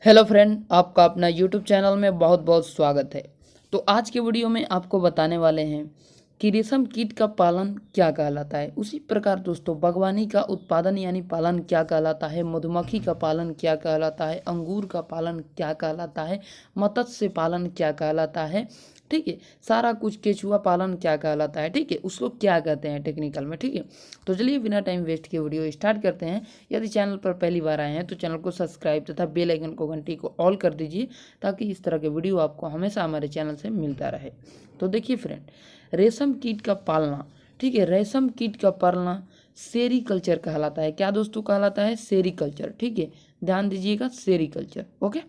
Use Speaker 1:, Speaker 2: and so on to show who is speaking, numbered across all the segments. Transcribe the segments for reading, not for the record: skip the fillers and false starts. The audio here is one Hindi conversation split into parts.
Speaker 1: हेलो फ्रेंड, आपका अपना यूट्यूब चैनल में बहुत बहुत स्वागत है। तो आज के वीडियो में आपको बताने वाले हैं कि रेशम कीट का पालन क्या कहलाता है। उसी प्रकार दोस्तों बागवानी का उत्पादन यानी पालन क्या कहलाता है, मधुमक्खी का पालन क्या कहलाता है, अंगूर का पालन क्या कहलाता है, मत्स्य पालन क्या कहलाता है, ठीक है। सारा कुछ, केचुआ पालन क्या कहलाता है, ठीक है, उसको क्या कहते हैं टेक्निकल में, ठीक है। तो चलिए बिना टाइम वेस्ट के वीडियो स्टार्ट करते हैं। यदि चैनल पर पहली बार आए हैं तो चैनल को सब्सक्राइब तथा बेल आइकन को घंटी को ऑल कर दीजिए ताकि इस तरह के वीडियो आपको हमेशा हमारे चैनल से मिलता रहे। तो देखिए फ्रेंड, रेशम कीट का पालना, ठीक है, रेशम कीट का पालना सेरीकल्चर कहलाता है। क्या दोस्तों कहलाता है? सेरीकल्चर, ठीक है, ध्यान दीजिएगा, सेरीकल्चर। ओके,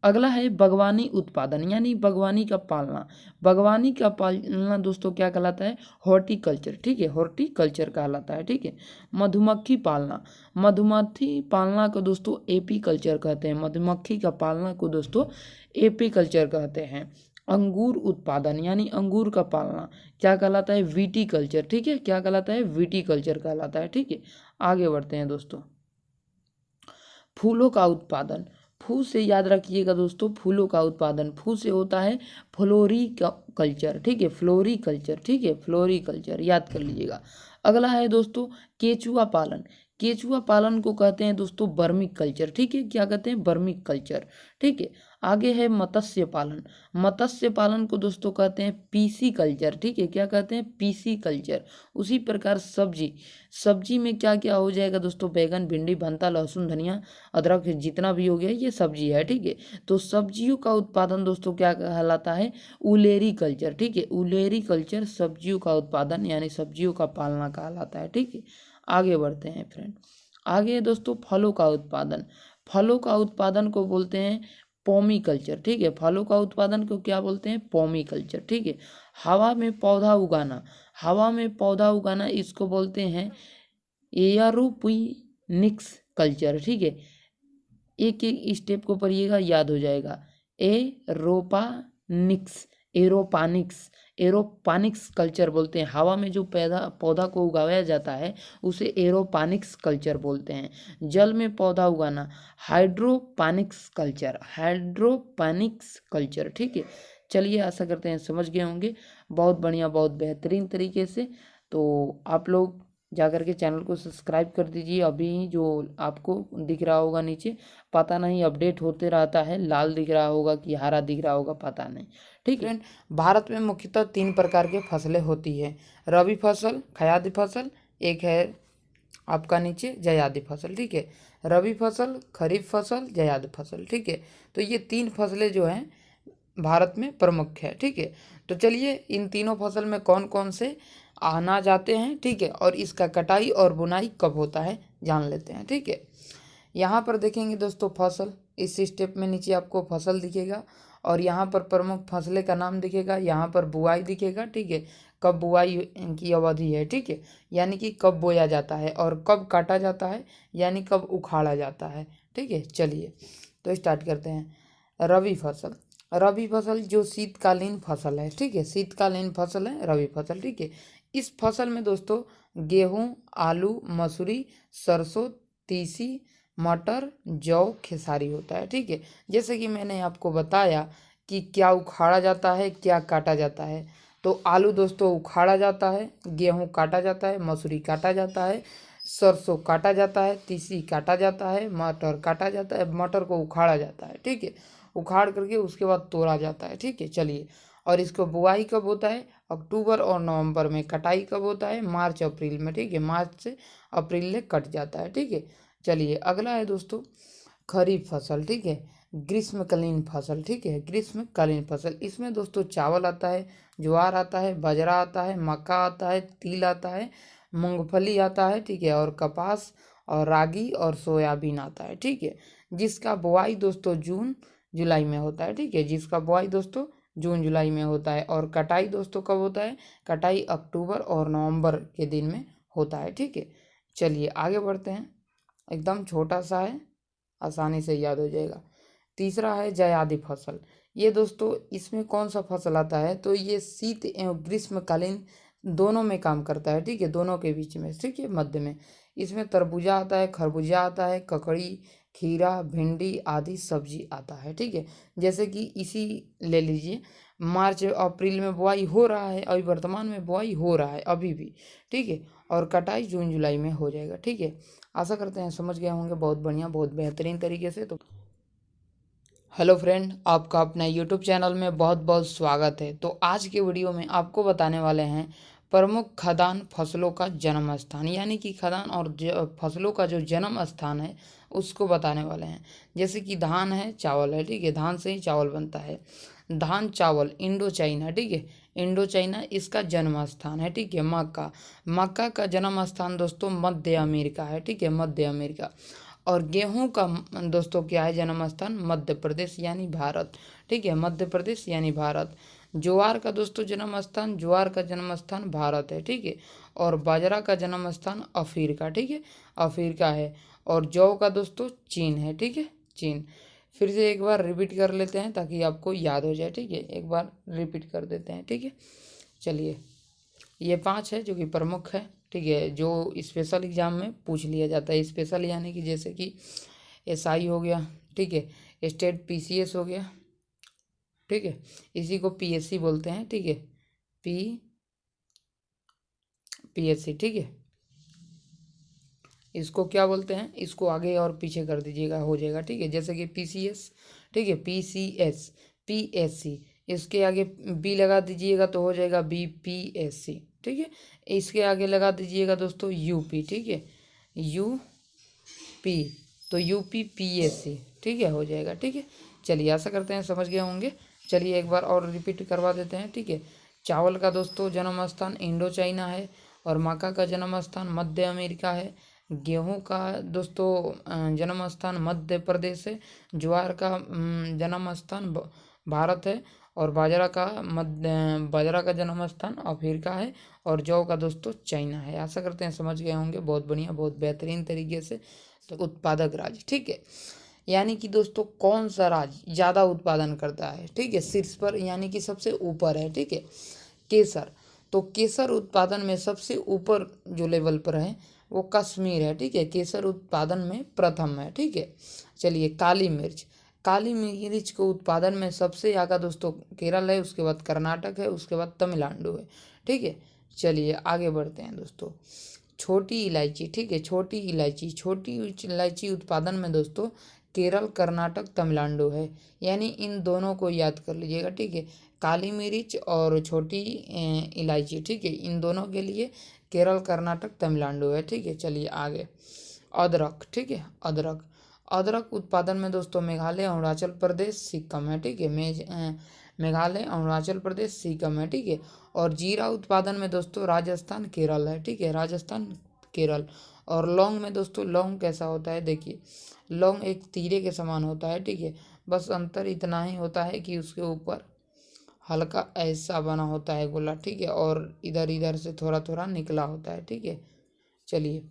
Speaker 1: अगला है बागवानी उत्पादन यानी बागवानी का पालना। बागवानी का पालना दोस्तों क्या कहलाता है? हॉर्टिकल्चर, ठीक है, हॉर्टिकल्चर कहलाता है, ठीक है। मधुमक्खी पालना, मधुमक्खी पालना को दोस्तों एपीकल्चर कहते हैं। मधुमक्खी का पालना को दोस्तों एपीकल्चर कहते हैं। अंगूर उत्पादन यानी अंगूर का पालना क्या कहलाता है? विटीकल्चर, ठीक है, क्या कहलाता है? विटीकल्चर कहलाता है, ठीक है। आगे बढ़ते हैं दोस्तों, फूलों का उत्पादन। फूल से याद रखिएगा दोस्तों, फूलों का उत्पादन फूल से होता है फ्लोरी कल्चर, ठीक है, फ्लोरी कल्चर, ठीक है, फ्लोरी कल्चर याद कर लीजिएगा। अगला है दोस्तों केचुआ पालन। केचुआ पालन को कहते हैं दोस्तों बर्मिक कल्चर, ठीक है, क्या कहते हैं? बर्मिक कल्चर, ठीक है। आगे है मत्स्य पालन। मत्स्य पालन को दोस्तों कहते हैं पीसी कल्चर, ठीक है, क्या कहते हैं? PC culture. उसी प्रकार सब्जी, सब्जी में क्या क्या हो जाएगा दोस्तों? बैगन, भिंडी, भंता, लहसुन, धनिया, अदरक, जितना भी हो गया ये सब्जी है, ठीक है। तो सब्जियों का उत्पादन दोस्तों क्या कहलाता है? उलेरी कल्चर, ठीक है, उलेरी कल्चर सब्जियों का उत्पादन यानी सब्जियों का पालना कहलाता है, ठीक है। आगे बढ़ते हैं फ्रेंड, आगे है दोस्तों फलों का उत्पादन। फलों का उत्पादन को बोलते हैं पोमी कल्चर, ठीक है, फलों का उत्पादन को क्या बोलते हैं? पोमी कल्चर, ठीक है। हवा में पौधा उगाना, हवा में पौधा उगाना इसको बोलते हैं एयरोपोनिक्स कल्चर, ठीक है। एक एक स्टेप को पढ़िएगा, याद हो जाएगा। एरोपानिक्स, एरोपानिक्स, एरोपानिक्स कल्चर बोलते हैं। हवा में जो पौधा को उगाया जाता है उसे एरोपानिक्स कल्चर बोलते हैं। जल में पौधा उगाना हाइड्रोपानिक्स कल्चर, हाइड्रोपानिक्स कल्चर, ठीक है। चलिए आशा करते हैं समझ गए होंगे, बहुत बढ़िया, बहुत बेहतरीन तरीके से। तो आप लोग जाकर के चैनल को सब्सक्राइब कर दीजिए। अभी जो आपको दिख रहा होगा नीचे, पता नहीं अपडेट होते रहता है, लाल दिख रहा होगा कि हरा दिख रहा होगा, पता नहीं, ठीक है। भारत में मुख्यतः 3 प्रकार की फसलें होती है, रबी फसल, खयादी फसल, एक है आपका नीचे जायदी फसल, ठीक है। रबी फसल, खरीफ फसल, जायद फसल, ठीक है। तो ये 3 फसलें जो हैं भारत में प्रमुख है, ठीक है। तो चलिए इन तीनों फसल में कौन कौन से अनाज आते हैं, ठीक है, और इसका कटाई और बुनाई कब होता है जान लेते हैं, ठीक है। यहाँ पर देखेंगे दोस्तों फसल, इस स्टेप में नीचे आपको फसल दिखेगा और यहाँ पर प्रमुख फसलें का नाम दिखेगा, यहाँ पर बुआई दिखेगा, ठीक है, कब बुआई की अवधि है, ठीक है, यानी कि कब बोया जाता है, और कब काटा जाता है यानी कब उखाड़ा जाता है, ठीक है। चलिए तो स्टार्ट करते हैं। रबी फसल, रबी फसल जो शीतकालीन फसल है, ठीक है, शीतकालीन फसल है रबी फसल, ठीक है। इस फसल में दोस्तों गेहूं, आलू, मसूरी, सरसों, तीसी, मटर, जौ, खेसारी होता है, ठीक है। जैसे कि मैंने आपको बताया कि क्या उखाड़ा जाता है, क्या काटा जाता है। तो आलू दोस्तों उखाड़ा जाता है, गेहूं काटा जाता है, मसूरी काटा जाता है, सरसों काटा जाता है, तीसी काटा जाता है, मटर काटा जाता है, मटर को उखाड़ा जाता है, ठीक है, उखाड़ करके उसके बाद तोड़ा जाता है, ठीक है। चलिए, और इसको बुआई कब होता है? अक्टूबर और नवंबर में। कटाई कब होता है? मार्च अप्रैल में, ठीक है, मार्च से अप्रैल में कट जाता है, ठीक है। चलिए अगला है दोस्तों खरीफ फसल, ठीक है, ग्रीष्मकालीन फसल, ठीक है, ग्रीष्मकालीन फसल। इसमें दोस्तों चावल आता है, ज्वार आता है, बाजरा आता है, मक्का आता है, तिल आता है, मूंगफली आता है, ठीक है, और कपास और रागी और सोयाबीन आता है, ठीक है। जिसका बुआई दोस्तों जून जुलाई में होता है, ठीक है, जिसका बुआई दोस्तों जून जुलाई में होता है, और कटाई दोस्तों कब होता है? कटाई अक्टूबर और नवंबर के दिन में होता है, ठीक है। चलिए आगे बढ़ते हैं, एकदम छोटा सा है, आसानी से याद हो जाएगा। तीसरा है जायदी फसल। ये दोस्तों इसमें कौन सा फसल आता है? तो ये शीत एवं ग्रीष्मकालीन दोनों में काम करता है, ठीक है, दोनों के बीच में, ठीक है, मध्य में। इसमें तरबूजा आता है, खरबूजा आता है, ककड़ी, खीरा, भिंडी आदि सब्जी आता है। ठीक है, जैसे कि इसी ले लीजिए, मार्च अप्रैल में बुआई हो रहा है, अभी वर्तमान में बुआई हो रहा है अभी भी। ठीक है, और कटाई जून जुलाई में हो जाएगा। ठीक है, आशा करते हैं समझ गए होंगे बहुत बढ़िया, बहुत बेहतरीन तरीके से। तो हेलो फ्रेंड, आपका अपना यूट्यूब चैनल में बहुत बहुत स्वागत है। तो आज के वीडियो में आपको बताने वाले हैं प्रमुख खाद्यान्न फसलों का जन्म स्थान, यानी कि खाद्यान्न और फसलों का जो जन्म स्थान है उसको बताने वाले हैं। जैसे कि धान है, चावल है। ठीक है, धान से ही चावल बनता है। धान चावल इंडो चाइना। ठीक है, इंडो चाइना इसका जन्म स्थान है। ठीक है, मक्का का जन्म स्थान दोस्तों मध्य अमेरिका है। ठीक है, मध्य अमेरिका। और गेहूं का दोस्तों क्या है जन्म स्थान? मध्य प्रदेश यानी भारत। ठीक है, मध्य प्रदेश यानी भारत। ज्वार का दोस्तों जन्म स्थान, ज्वार का जन्म स्थान भारत है। ठीक है, और बाजरा का जन्म स्थान अफ्रीका। ठीक है, अफ्रीका है। और जौ का दोस्तों चीन है। ठीक है, चीन। फिर से एक बार रिपीट कर लेते हैं ताकि आपको याद हो जाए। ठीक है, एक बार रिपीट कर देते हैं। ठीक है, चलिए, ये 5 है जो कि प्रमुख है। ठीक है, जो स्पेशल एग्जाम में पूछ लिया जाता है। स्पेशल यानी कि जैसे कि एसआई हो गया। ठीक है, स्टेट पीसीएस हो गया। ठीक है, इसी को पीएससी बोलते हैं। ठीक है, पीएससी। ठीक है, इसको क्या बोलते हैं? इसको आगे और पीछे कर दीजिएगा, हो जाएगा। ठीक है, जैसे कि पीसीएस। ठीक है, पीसीएस, पीएससी, इसके आगे बी लगा दीजिएगा तो हो जाएगा बीपीएससी। ठीक है, इसके आगे लगा दीजिएगा दोस्तों यूपी। ठीक है, यूपी, तो यूपी पीएससी। ठीक है, हो जाएगा। ठीक है, चलिए, आशा करते हैं समझ गए होंगे। चलिए एक बार और रिपीट करवा देते हैं। ठीक है, चावल का दोस्तों जन्म स्थान इंडो चाइना है, और मक्का का जन्म स्थान मध्य अमेरिका है। गेहूं का दोस्तों जन्म स्थान मध्य प्रदेश है। ज्वार का जन्म स्थान भारत है। और बाजरा का जन्म स्थान अफ्रीका है। और जौ का दोस्तों चाइना है। आशा करते हैं समझ गए होंगे बहुत बढ़िया, बहुत बेहतरीन तरीके से। तो उत्पादक राज्य। ठीक है, यानी कि दोस्तों कौन सा राज्य ज़्यादा उत्पादन करता है? ठीक है, शीर्ष पर यानी कि सबसे ऊपर है। ठीक है, केसर। तो केसर उत्पादन में सबसे ऊपर जो लेवल पर है वो कश्मीर है। ठीक है, केसर उत्पादन में प्रथम है। ठीक है, चलिए, काली मिर्च। काली मिर्च को उत्पादन में सबसे आगे दोस्तों केरल है, उसके बाद कर्नाटक है, उसके बाद तमिलनाडु है। ठीक है, चलिए आगे बढ़ते हैं दोस्तों। छोटी इलायची। ठीक है, छोटी इलायची उत्पादन में दोस्तों केरल, कर्नाटक, तमिलनाडु है। यानी इन दोनों को याद कर लीजिएगा। ठीक है, काली मिर्च और छोटी इलायची। ठीक है, इन दोनों के लिए केरल, कर्नाटक, तमिलनाडु है। ठीक है, चलिए आगे। अदरक। ठीक है, अदरक उत्पादन में दोस्तों मेघालय, अरुणाचल प्रदेश, सिक्किम है। ठीक है, मेघालय, अरुणाचल प्रदेश, सिक्किम है। ठीक है, और जीरा उत्पादन में दोस्तों राजस्थान, केरल है। ठीक है, राजस्थान, केरल। और लौंग में दोस्तों, लौंग कैसा होता है देखिए, लौंग एक तीरे के समान होता है। ठीक है, बस अंतर इतना ही होता है कि उसके ऊपर हल्का ऐसा बना होता है गोला। ठीक है, और इधर इधर से थोड़ा थोड़ा निकला होता है। ठीक है, चलिए,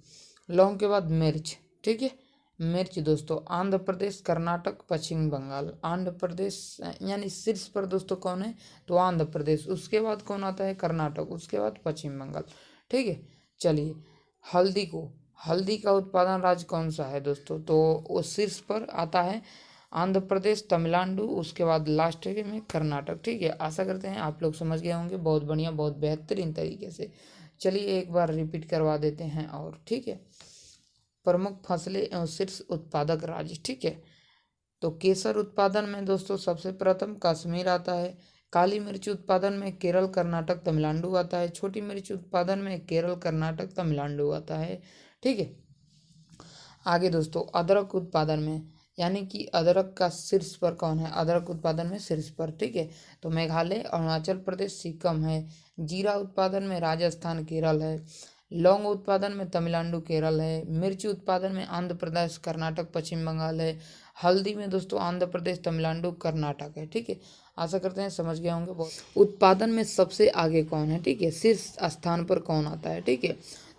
Speaker 1: लौंग के बाद मिर्च। ठीक है, मिर्च दोस्तों आंध्र प्रदेश, कर्नाटक, पश्चिम बंगाल। आंध्र प्रदेश यानी शीर्ष पर दोस्तों कौन है? तो आंध्र प्रदेश। उसके बाद कौन आता है? कर्नाटक। उसके बाद पश्चिम बंगाल। ठीक है, चलिए, हल्दी का उत्पादन राज्य कौन सा है दोस्तों? तो वो शीर्ष पर आता है आंध्र प्रदेश, तमिलनाडु, उसके बाद लास्ट में कर्नाटक। ठीक है, आशा करते हैं आप लोग समझ गए होंगे बहुत बढ़िया, बहुत बेहतरीन तरीके से। चलिए एक बार रिपीट करवा देते हैं और। ठीक है, प्रमुख फसलें एवं शीर्ष उत्पादक राज्य। ठीक है, तो केसर उत्पादन में दोस्तों सबसे प्रथम कश्मीर आता है। काली मिर्च उत्पादन में केरल, कर्नाटक, तमिलनाडु आता है। छोटी मिर्च उत्पादन में केरल, कर्नाटक, तमिलनाडु आता है। ठीक है, आगे दोस्तों अदरक उत्पादन में, यानी कि अदरक का शीर्ष पर कौन है? अदरक उत्पादन में शीर्ष पर। ठीक है, तो मेघालय, अरुणाचल प्रदेश, सिक्किम है। जीरा उत्पादन में राजस्थान, केरल है। लौंग उत्पादन में तमिलनाडु, केरल है। मिर्च उत्पादन में आंध्र प्रदेश, कर्नाटक, पश्चिम बंगाल है। हल्दी में दोस्तों आंध्र प्रदेश, तमिलनाडु, कर्नाटक है। ठीक है, आशा करते हैं समझ गए होंगे बहुत। उत्पादन में सबसे आगे कौन है? ठीक है, शीर्ष स्थान पर कौन आता है? ठीक है,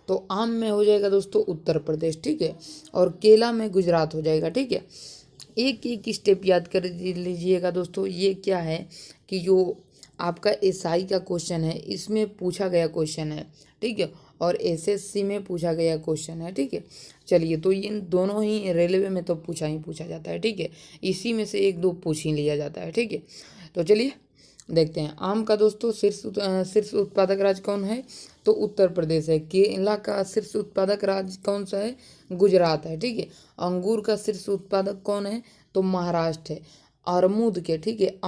Speaker 1: तो आम में हो जाएगा दोस्तों उत्तर प्रदेश। ठीक है, और केला में गुजरात हो जाएगा। ठीक है, एक एक स्टेप याद कर लीजिएगा दोस्तों। ये क्या है कि जो आपका एसआई का क्वेश्चन है इसमें पूछा गया क्वेश्चन है। ठीक है, और एसएससी में पूछा गया क्वेश्चन है। ठीक है, चलिए, तो इन दोनों ही रेलवे में तो पूछा जाता है। ठीक है, इसी में से एक दो पूछ ही लिया जाता है। ठीक है, तो चलिए देखते हैं। आम का दोस्तों शीर्ष उत्पादक राज्य कौन है? तो उत्तर प्रदेश है। केला का शीर्ष उत्पादक राज्य कौन सा है? गुजरात है। ठीक है, अंगूर का शीर्ष उत्पादक कौन है? तो महाराष्ट्र है। अमरूद के, ठीक है,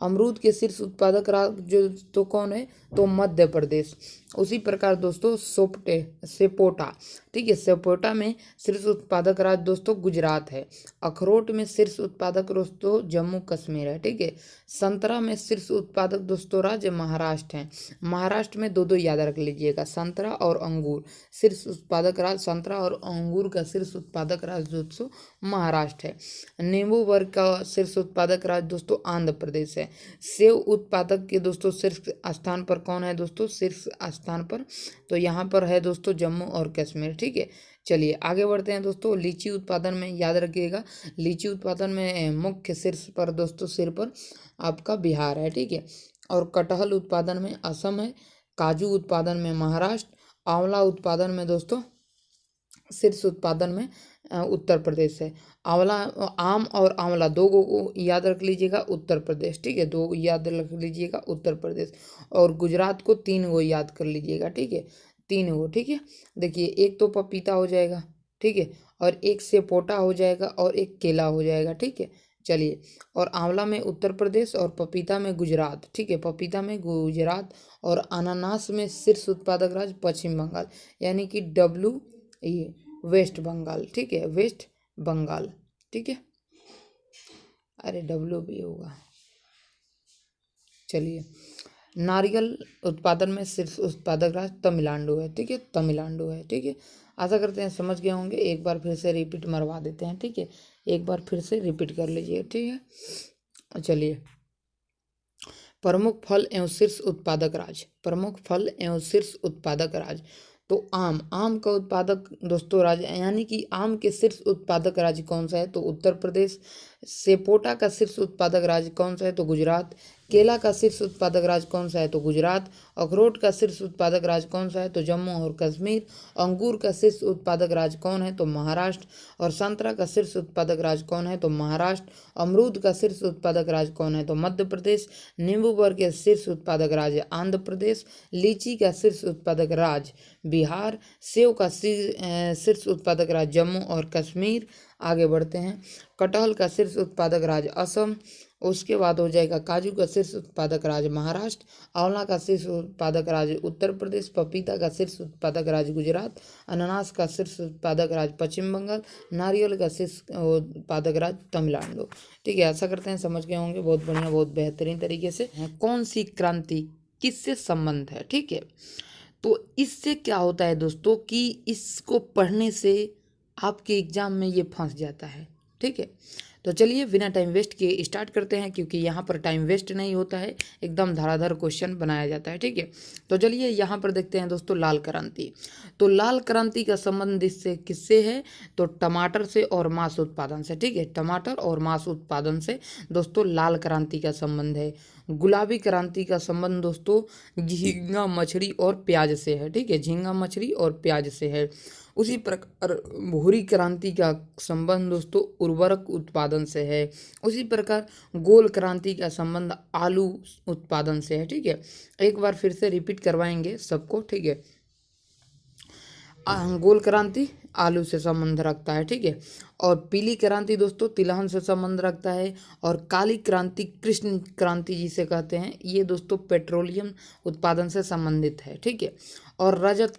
Speaker 1: अमरूद के शीर्ष उत्पादक राज्य तो कौन है? तो मध्य प्रदेश। उसी प्रकार दोस्तों सेपोटा, ठीक है, सेपोटा में शीर्ष उत्पादक राज्य दोस्तों गुजरात है। अखरोट में शीर्ष उत्पादक दोस्तों जम्मू कश्मीर है। ठीक है, संतरा में शीर्ष उत्पादक दोस्तों राज्य महाराष्ट्र है। महाराष्ट्र में दो दो याद रख लीजिएगा, संतरा और अंगूर। शीर्ष उत्पादक राज्य संतरा और अंगूर का शीर्ष उत्पादक राज्य दोस्तों महाराष्ट्र है। नींबू वर्ग का शीर्ष उत्पादक राज्य दोस्तों आंध्र प्रदेश है। सेब उत्पादक के दोस्तों शीर्ष स्थान पर कौन है दोस्तों? शीर्ष स्थान पर तो यहाँ पर है दोस्तों जम्मू और कश्मीर। ठीक है, चलिए आगे बढ़ते हैं दोस्तों। लीची उत्पादन में याद रखिएगा, लीची उत्पादन में मुख्य शीर्ष पर दोस्तों सिर पर आपका बिहार है। ठीक है, और कटहल उत्पादन में असम है। काजू उत्पादन में महाराष्ट्र। आंवला उत्पादन में दोस्तों शीर्ष उत्पादन में उत्तर प्रदेश है। आम और आंवला दो को याद रख लीजिएगा, उत्तर प्रदेश। ठीक है, दो याद रख लीजिएगा, उत्तर प्रदेश। और गुजरात को 3 गो याद कर लीजिएगा। ठीक है, 3 गो। ठीक है, देखिए, एक तो पपीता हो जाएगा, ठीक है, और एक सेपोटा हो जाएगा, और एक केला हो जाएगा। ठीक है, चलिए, और आंवला में उत्तर प्रदेश और पपीता में गुजरात। ठीक है, पपीता में गुजरात। और अनानास में शीर्ष उत्पादक राज्य पश्चिम बंगाल, यानी कि वेस्ट बंगाल। ठीक है, वेस्ट बंगाल। ठीक है, अरे डब्लू भी होगा। चलिए, नारियल उत्पादन में शीर्ष उत्पादक राज्य तमिलनाडु है। ठीक है, तमिलनाडु है। ठीक है, आशा करते हैं समझ गए होंगे। एक बार फिर से रिपीट मरवा देते हैं। ठीक है, एक बार फिर से रिपीट कर लीजिए। ठीक है, चलिए, प्रमुख फल एवं शीर्ष उत्पादक राज्य, प्रमुख फल एवं शीर्ष उत्पादक राज्य। तो आम का उत्पादक दोस्तों राज्य, यानी कि आम के शीर्ष उत्पादक राज्य कौन सा है? तो उत्तर प्रदेश। सेपोटा का शीर्ष उत्पादक राज्य कौन सा है? तो गुजरात। केला का शीर्ष उत्पादक राज्य कौन सा है? तो गुजरात। अखरोट का शीर्ष उत्पादक राज्य कौन सा है? तो जम्मू और कश्मीर। अंगूर का शीर्ष उत्पादक राज्य कौन है? तो महाराष्ट्र। और संतरा का शीर्ष उत्पादक राज्य कौन है? तो महाराष्ट्र। अमरूद का शीर्ष उत्पादक राज्य कौन है? तो मध्य प्रदेश। नींबू वर्ग के शीर्ष उत्पादक राज्य आंध्र प्रदेश। लीची का शीर्ष उत्पादक राज्य बिहार। सेब का शीर्ष उत्पादक राज्य जम्मू और कश्मीर। आगे बढ़ते हैं। कटहल का शीर्ष उत्पादक राज्य असम। उसके बाद हो जाएगा काजू का शीर्ष उत्पादक राज्य महाराष्ट्र। आंवला का शीर्ष उत्पादक राज्य उत्तर प्रदेश। पपीता का शीर्ष उत्पादक राज्य गुजरात। अनानास का शीर्ष उत्पादक राज्य पश्चिम बंगाल। नारियल का शीर्ष उत्पादक राज्य तमिलनाडु। ठीक है, आशा करते हैं समझ गए होंगे। बहुत बढ़िया, बहुत बेहतरीन तरीके से। कौन सी क्रांति किससे संबंध है? ठीक है, तो इससे क्या होता है दोस्तों कि इसको पढ़ने से आपके एग्जाम में ये फंस जाता है। ठीक है, तो चलिए बिना टाइम वेस्ट किए स्टार्ट करते हैं, क्योंकि यहाँ पर टाइम वेस्ट नहीं होता है, एकदम धड़ाधड़ क्वेश्चन बनाया जाता है। ठीक है, तो चलिए यहाँ पर देखते हैं दोस्तों लाल क्रांति। तो लाल क्रांति का संबंध इससे किससे है? तो टमाटर से और मांस उत्पादन से। ठीक है, टमाटर और मांस उत्पादन से दोस्तों लाल क्रांति का संबंध है। गुलाबी क्रांति का संबंध दोस्तों झींगा मछली और प्याज से है। ठीक है, झींगा मछली और प्याज से है। उसी प्रकार भूरी क्रांति का संबंध दोस्तों उर्वरक उत्पादन से है। उसी प्रकार गोल क्रांति का संबंध आलू उत्पादन से है। ठीक है, एक बार फिर से रिपीट करवाएंगे सबको। ठीक है, गोल क्रांति आलू से संबंध रखता है। ठीक है, और पीली क्रांति दोस्तों तिलहन से संबंध रखता है। और काली क्रांति कृष्ण क्रांति जिसे कहते हैं, ये दोस्तों पेट्रोलियम उत्पादन से संबंधित है। ठीक है, और रजत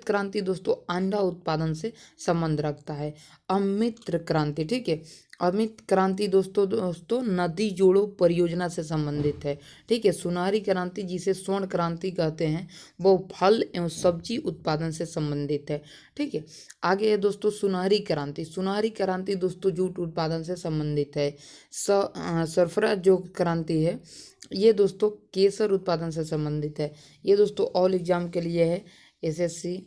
Speaker 1: क्रांति दोस्तों अंडा उत्पादन से संबंध रखता है। अमित्र क्रांति, ठीक है, अमित क्रांति दोस्तों नदी जोड़ो परियोजना से संबंधित है। ठीक है, सुनहरी क्रांति जिसे स्वर्ण क्रांति कहते हैं, वो फल एवं सब्जी उत्पादन से संबंधित है। ठीक है, आगे है दोस्तों सुनहरी क्रांति दोस्तों जूट उत्पादन से संबंधित है। सरफराज जो क्रांति है ये दोस्तों केसर उत्पादन से संबंधित है। ये दोस्तों ऑल एग्जाम के लिए है, एसएससी,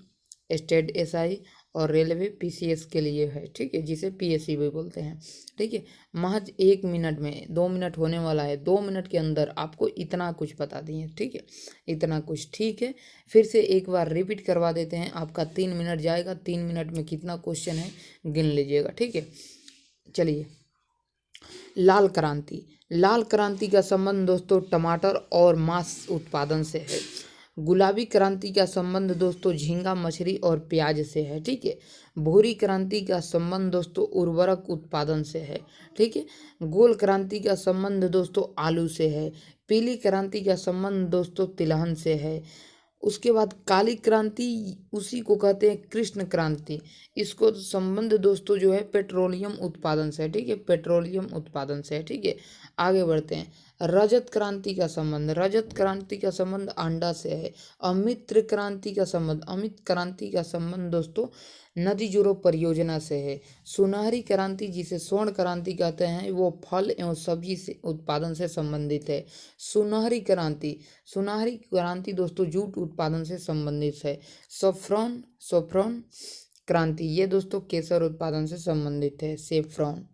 Speaker 1: स्टेट एसआई और रेलवे पीसीएस के लिए है, ठीक है, जिसे पीएससी भी बोलते हैं, ठीक है। महज 1 मिनट में, 2 मिनट होने वाला है, 2 मिनट के अंदर आपको इतना कुछ बता दिए, ठीक है, इतना कुछ, ठीक है। फिर से एक बार रिपीट करवा देते हैं, आपका 3 मिनट जाएगा, 3 मिनट में कितना क्वेश्चन है गिन लीजिएगा, ठीक है। चलिए, लाल क्रांति। लाल क्रांति का संबंध दोस्तों टमाटर और मांस उत्पादन से है। गुलाबी क्रांति का संबंध दोस्तों झींगा मछली और प्याज से है, ठीक है। भूरी क्रांति का संबंध दोस्तों उर्वरक उत्पादन से है, ठीक है। गोल क्रांति का संबंध दोस्तों आलू से है। पीली क्रांति का संबंध दोस्तों तिलहन से है। उसके बाद काली क्रांति, उसी को कहते हैं कृष्ण क्रांति, इसको संबंध दोस्तों जो है पेट्रोलियम उत्पादन से है, ठीक है, पेट्रोलियम उत्पादन से है, ठीक है। आगे बढ़ते हैं, रजत क्रांति का संबंध, रजत क्रांति का संबंध अंडा से है। अमित्र क्रांति का संबंध, अमित क्रांति का संबंध दोस्तों नदी जोड़ो परियोजना से है। सुनहरी क्रांति, जिसे स्वर्ण क्रांति कहते हैं, वो फल एवं सब्जी से उत्पादन से संबंधित है। सुनहरी क्रांति, सुनहरी क्रांति दोस्तों जूट उत्पादन से संबंधित है। सफ्रॉन, सफ्रॉन क्रांति, ये दोस्तों केसर उत्पादन से संबंधित है, सेफ्रॉन,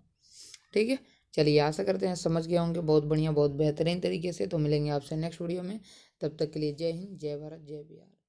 Speaker 1: ठीक है। चलिए, आशा करते हैं समझ गए होंगे बहुत बढ़िया, बहुत बेहतरीन तरीके से। तो मिलेंगे आपसे नेक्स्ट वीडियो में, तब तक के लिए जय हिंद, जय भारत, जय बिहार।